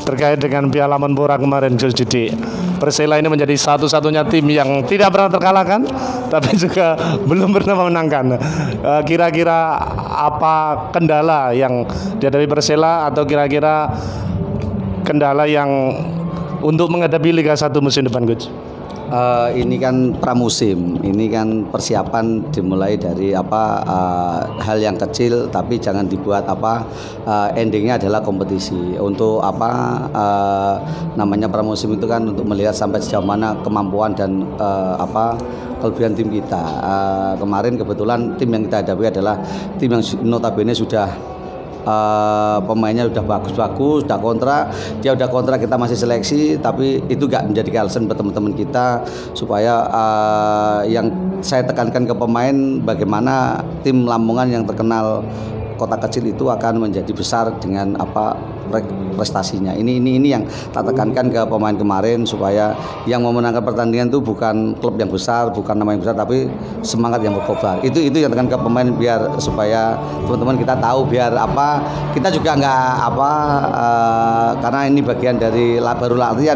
Terkait dengan Piala Menpora kemarin, Coach Didi, Persela ini menjadi satu-satunya tim yang tidak pernah terkalahkan, tapi juga belum pernah memenangkan. Kira-kira apa kendala yang dihadapi Persela, atau kira-kira kendala yang untuk menghadapi Liga 1 musim depan, Coach? Ini kan pramusim, ini kan persiapan dimulai dari hal yang kecil, tapi jangan dibuat endingnya adalah kompetisi. Untuk namanya pramusim itu kan untuk melihat sampai sejauh mana kemampuan dan kelebihan tim kita. Kemarin kebetulan tim yang kita hadapi adalah tim yang notabene sudah pemainnya udah bagus-bagus, udah kontrak, kita masih seleksi, tapi itu gak menjadi alasan buat teman-teman kita supaya yang saya tekankan ke pemain, bagaimana tim Lamongan yang terkenal kota kecil itu akan menjadi besar dengan prestasinya. Ini yang tak tekankan ke pemain kemarin, supaya yang memenangkan pertandingan itu bukan klub yang besar, bukan nama yang besar, tapi semangat yang berkobar. Itu yang tekan ke pemain, biar supaya teman-teman kita tahu, biar kita juga karena ini bagian dari baru latihan,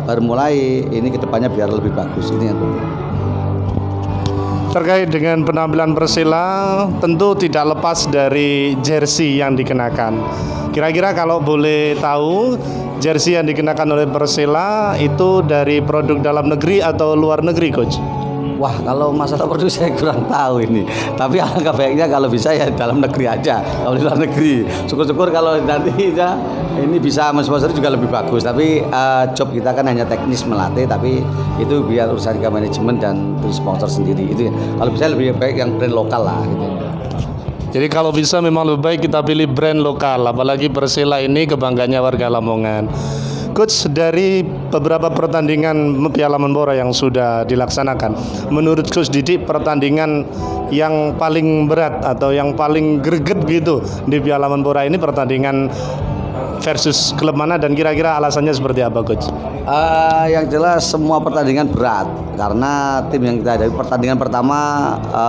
baru mulai, ini kedepannya biar lebih bagus. Ini yang penting. Terkait dengan penampilan Persela, tentu tidak lepas dari jersey yang dikenakan. Kira-kira kalau boleh tahu, jersey yang dikenakan oleh Persela itu dari produk dalam negeri atau luar negeri, Coach? Wah, kalau masalah produk saya kurang tahu ini. Tapi alangkah baiknya kalau bisa ya dalam negeri aja. Kalau di luar negeri, syukur-syukur kalau nanti ya ini bisa mensponsori juga lebih bagus. Tapi job kita kan hanya teknis melatih, tapi itu biar urusan ke manajemen dan sponsor sendiri. Itu kalau bisa lebih baik yang brand lokal lah gitu. Jadi kalau bisa memang lebih baik kita pilih brand lokal, apalagi Persela ini kebanggaannya warga Lamongan. Coach, dari beberapa pertandingan Piala Menpora yang sudah dilaksanakan, menurut Coach Didi pertandingan yang paling berat atau yang paling greget gitu di Piala Menpora ini pertandingan versus klub mana, dan kira-kira alasannya seperti apa, Coach? Yang jelas semua pertandingan berat, karena tim yang kita hadapi pertandingan pertama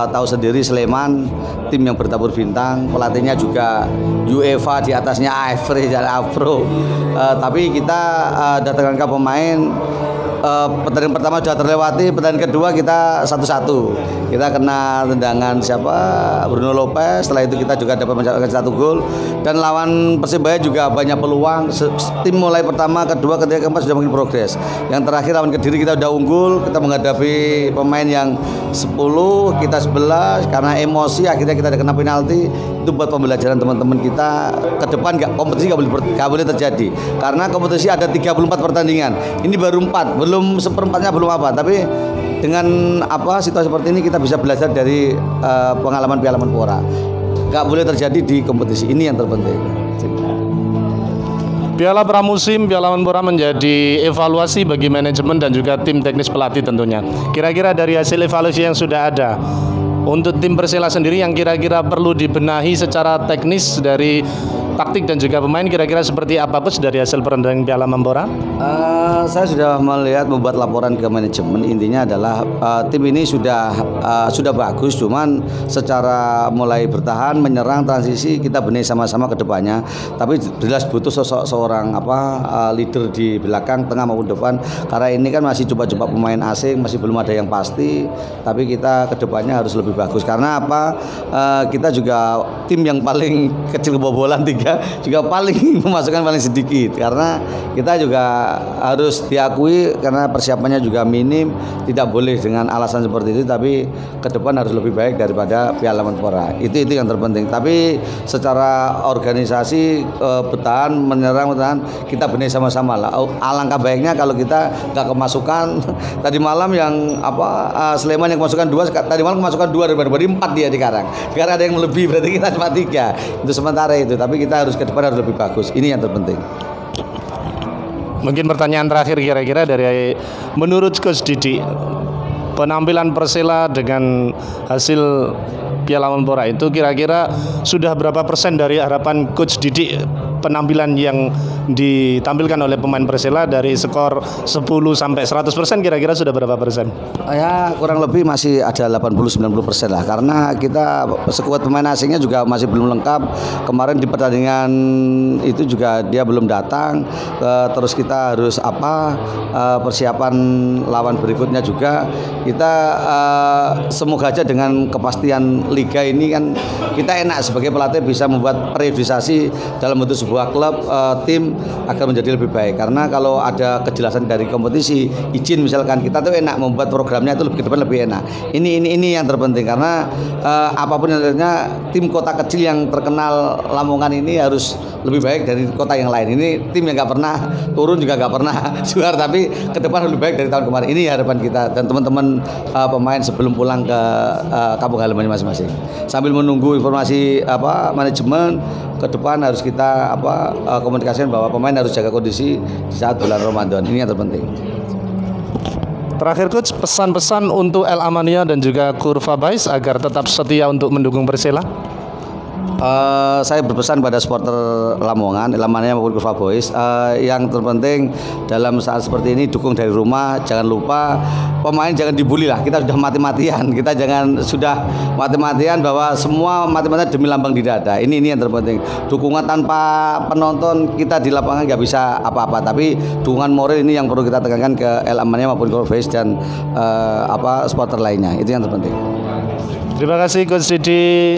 tahu sendiri Sleman, tim yang bertabur bintang, pelatihnya juga UEFA, di atasnya AFRI dan AFRO. Tapi kita datangkan ke pemain, pertandingan pertama sudah terlewati, pertandingan kedua kita 1-1. Kita kena tendangan Bruno Lopez. Setelah itu kita juga dapat mencetak 1 gol, dan lawan Persibaya juga banyak peluang. Tim mulai pertama, kedua, ketiga, keempat sudah makin progres. Yang terakhir lawan Kediri kita udah unggul, kita menghadapi pemain yang 10, kita 11, karena emosi akhirnya kita kena penalti. Itu buat pembelajaran teman-teman kita ke depan, kompetisi nggak boleh terjadi, karena kompetisi ada 34 pertandingan, ini baru 4, belum seperempatnya, belum tapi dengan situasi seperti ini kita bisa belajar dari pengalaman Piala Menpora. Nggak boleh terjadi di kompetisi ini yang terpenting. Piala Pramusim, Piala Menpora menjadi evaluasi bagi manajemen dan juga tim teknis pelatih tentunya. Kira-kira dari hasil evaluasi yang sudah ada, untuk tim Persela sendiri yang kira-kira perlu dibenahi secara teknis dari taktik dan juga pemain, kira-kira seperti apa, Coach, dari hasil pertandingan Piala Menpora? Saya sudah membuat laporan ke manajemen. Intinya adalah tim ini sudah bagus, cuman secara mulai bertahan, menyerang, transisi kita benahi sama-sama ke depannya. Tapi jelas butuh sosok seorang leader di belakang, tengah maupun depan. Karena ini kan masih coba-coba pemain asing, masih belum ada yang pasti. Tapi kita ke depannya harus lebih bagus. Karena kita juga tim yang paling kecil kebobolan 3, juga paling memasukkan paling sedikit. Karena kita juga harus diakui, karena persiapannya juga minim, tidak boleh dengan alasan seperti itu. Tapi ke depan harus lebih baik daripada Piala Menpora. Itu yang terpenting. Tapi secara organisasi, bertahan, menyerang, kita benahi sama-sama lah. Alangkah baiknya kalau kita nggak kemasukan. Tadi malam yang Sleman yang kemasukan 2, tadi malam kemasukan 2 daripada 4 dia di Karang. Sekarang ada yang lebih, berarti kita cuma 3. Itu sementara itu. Tapi kita harus ke depan harus lebih bagus. Ini yang terpenting. Mungkin pertanyaan terakhir, kira-kira dari menurut Coach Didi, penampilan Persela dengan hasil Piala Menpora itu kira-kira sudah berapa persen dari harapan Coach Didi penampilan yang ditampilkan oleh pemain Persela dari skor 10 sampai 100% kira-kira sudah berapa persen? Ya kurang lebih masih ada 80-90% lah, karena kita sekuat pemain asingnya juga masih belum lengkap. Kemarin di pertandingan itu juga dia belum datang, terus kita harus persiapan lawan berikutnya juga. Kita semoga aja dengan kepastian liga ini kan kita enak sebagai pelatih bisa membuat periodisasi dalam bentuk sebuah klub, tim agar menjadi lebih baik. Karena kalau ada kejelasan dari kompetisi, izin misalkan, kita tuh enak membuat programnya itu ke depan lebih enak. Ini yang terpenting, karena apapun yang terjadi, tim kota kecil yang terkenal Lamongan ini harus lebih baik dari kota yang lain. Ini tim yang nggak pernah turun juga nggak pernah juara, tapi ke depan lebih baik dari tahun kemarin. Ini harapan kita dan teman-teman pemain sebelum pulang ke kampung halamannya masing-masing. Sambil menunggu informasi manajemen ke depan, harus kita komunikasikan bahwa pemain harus jaga kondisi di saat bulan Ramadan. Ini yang terpenting. Terakhir coach, pesan-pesan untuk El Amania dan juga Kurva Boys agar tetap setia untuk mendukung Persela. Saya berpesan pada supporter Lamongan, Lamania maupun Kurva Boys, yang terpenting dalam saat seperti ini dukung dari rumah. Jangan lupa pemain jangan dibully lah. Kita sudah mati-matian, kita jangan sudah mati-matian bahwa semua mati-matian demi lambang di dada. Ini yang terpenting. Dukungan tanpa penonton kita di lapangan nggak bisa apa-apa. Tapi dukungan moral ini yang perlu kita tekankan ke Lamania maupun Kurva Boys dan supporter lainnya. Itu yang terpenting. Terima kasih Coach Didi.